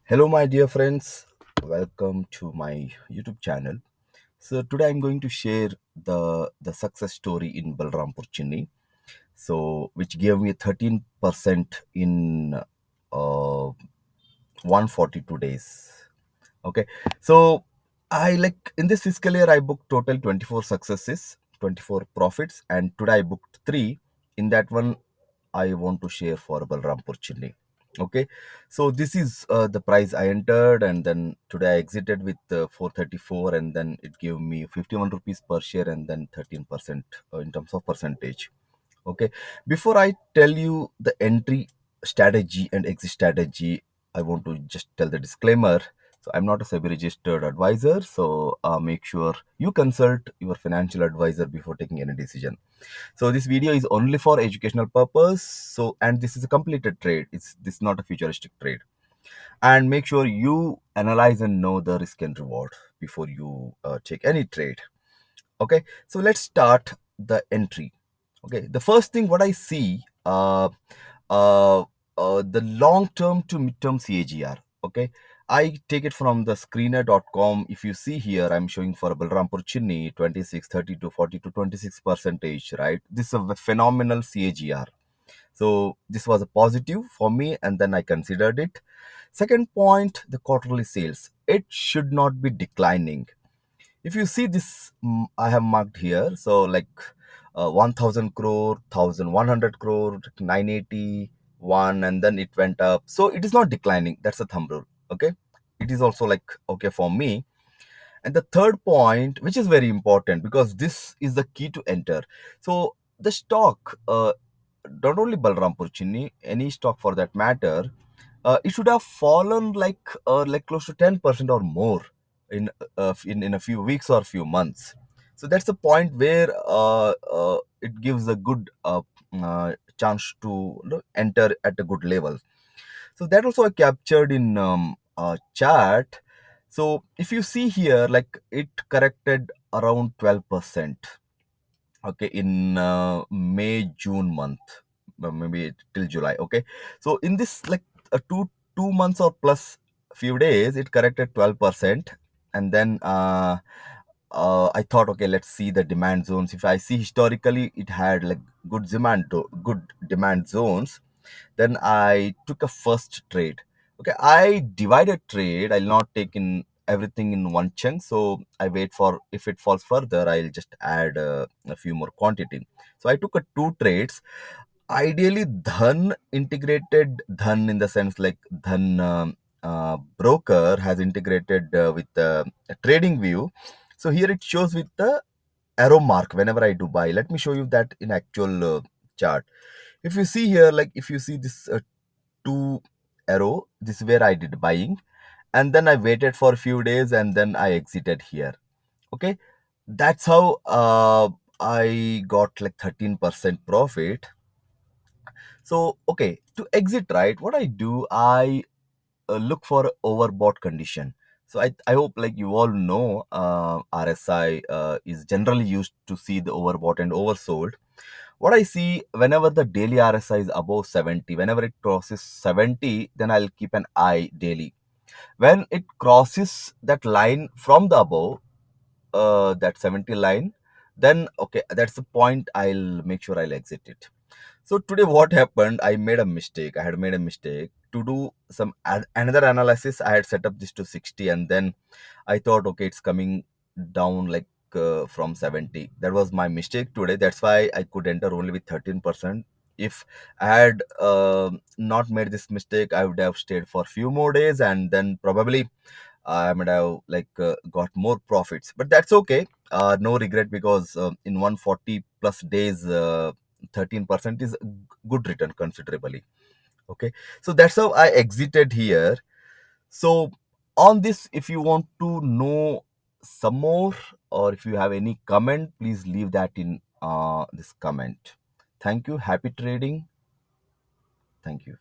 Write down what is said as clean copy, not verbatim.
Hello, my dear friends. Welcome to my YouTube channel. So today I'm going to share the success story in BALRAMCHIN. So which gave me 13% in 142 days. Okay, so I like in this fiscal year I booked total 24 successes, 24 profits, and today I booked three. In that one, I want to share for BALRAMCHIN. Okay, so this is the price I entered, and then today I exited with 434, and then it gave me 51 rupees per share, and then 13% in terms of percentage. Okay, before I tell you the entry strategy and exit strategy, I want to just tell the disclaimer. So I'm not a SEBI registered advisor, so make sure you consult your financial advisor before taking any decision. So this video is only for educational purpose. So and this is a completed trade. It's this is not a futuristic trade. And make sure you analyze and know the risk and reward before you take any trade. Okay, so let's start the entry. Okay, the first thing what I see, uh, the long term to mid term CAGR. Okay, I take it from the screener.com. If you see here, I'm showing for Balrampur Chinni 26, 30 to 40 to 26 percentage, right? This is a phenomenal CAGR. So this was a positive for me, and then I considered it. Second point, the quarterly sales. It should not be declining. If you see this, I have marked here. So like 1000 crore, 1100 crore, 981, and then it went up. So it is not declining. That's a thumb rule. Okay. It is also like okay for me. And the third point, which is very important because this is the key to enter. So the stock, not only Balrampur Chinni, any stock for that matter, it should have fallen like close to 10% or more in in a few weeks or few months. So that's the point where it gives a good chance to enter at a good level. So that also I captured in chart. So if you see here, like it corrected around 12%. Okay, in May June month, maybe till July. Okay, so in this like two months or plus few days, it corrected 12%, and then I thought, okay, let's see the demand zones. If I see historically, it had like good demand zones. Then I took a first trade. Okay, I divided trade. I'll not take in everything in one chunk. So I wait for if it falls further, I'll just add a few more quantity. So I took a two trades. Ideally, Dhan integrated Dhan in the sense like Dhan broker has integrated with the trading view. So here it shows with the arrow mark whenever I do buy. Let me show you that in actual chart. If you see here, like if you see this two arrow, this is where I did buying, and then I waited for a few days and then I exited here. Okay, that's how I got like 13% profit. So okay, to exit, right, what I do, I look for overbought condition. So I hope like you all know RSI is generally used to see the overbought and oversold. What I see, whenever the daily RSI is above 70, whenever it crosses 70, then I'll keep an eye daily. When it crosses that line from the above, that 70 line, then okay, that's the point. I'll make sure I'll exit it. So today what happened, I made a mistake. I had made a mistake to do some another analysis. I had set up this to 60, and then I thought, okay, it's coming down like from 70. That was my mistake today. That's why I could enter only with 13%. If I had not made this mistake, I would have stayed for a few more days, and then probably I might have like got more profits. But that's okay. No regret because in 140 plus days, 13% is a good return considerably. Okay, so that's how I exited here. So on this, if you want to know some more, or if you have any comment, please leave that in this comment. Thank you. Happy trading. Thank you.